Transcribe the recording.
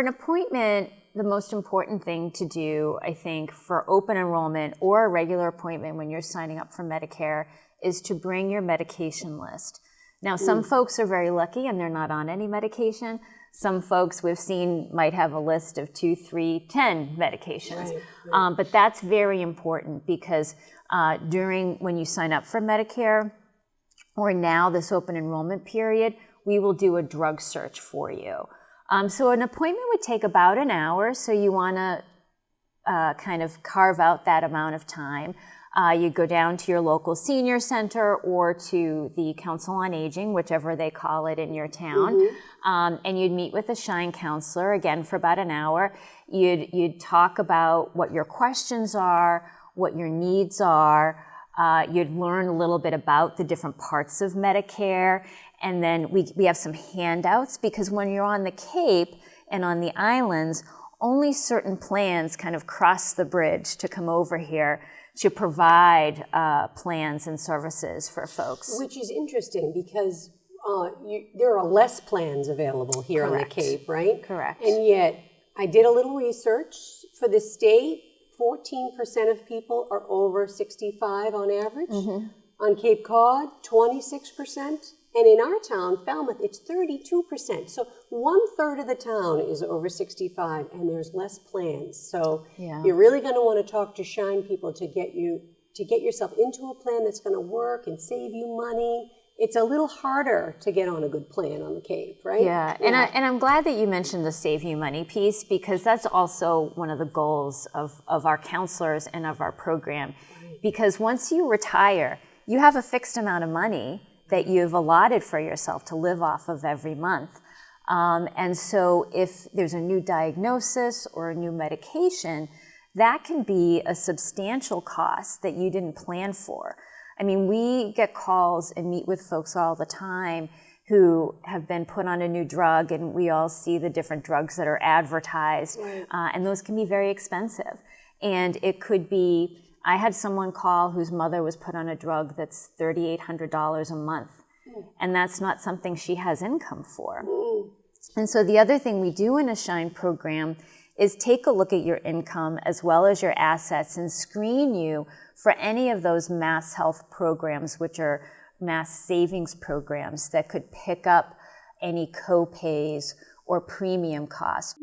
an appointment, the most important thing to do, I think, for open enrollment or a regular appointment when you're signing up for Medicare is to bring your medication list. Now, some folks are very lucky and they're not on any medication. Some folks we've seen might have a list of 2, 3, 10 medications. Right. But that's very important because when you sign up for Medicare or now this open enrollment period, we will do a drug search for you. So an appointment would take about an hour, so you want to kind of carve out that amount of time. You go down to your local senior center or to the Council on Aging, whichever they call it in your town, and you'd meet with a Shine counselor, again, for about an hour. You'd talk about what your questions are, what your needs are. You'd learn a little bit about the different parts of Medicare, and then we have some handouts, because when you're on the Cape and on the islands, only certain plans kind of cross the bridge to come over here to provide plans and services for folks. Which is interesting because there are less plans available here on the Cape, right? Correct. And yet, I did a little research for the state. 14% of people are over 65 on average. On Cape Cod, 26%. And in our town, Falmouth, it's 32%. So 1/3 of the town is over 65, and there's less plans. So you're really going to want to talk to Shine people to get yourself into a plan that's going to work and save you money. It's a little harder to get on a good plan on the Cape, right? Yeah. And I'm glad that you mentioned the save you money piece, because that's also one of the goals of our counselors and of our program. Because once you retire, you have a fixed amount of money that you've allotted for yourself to live off of every month. And so if there's a new diagnosis or a new medication, that can be a substantial cost that you didn't plan for. I mean, we get calls and meet with folks all the time who have been put on a new drug, and we all see the different drugs that are advertised, and those can be very expensive. And it could be, I had someone call whose mother was put on a drug that's $3,800 a month, and that's not something she has income for. And so the other thing we do in a Shine program is take a look at your income as well as your assets and screen you for any of those mass health programs, which are mass savings programs that could pick up any co-pays or premium costs.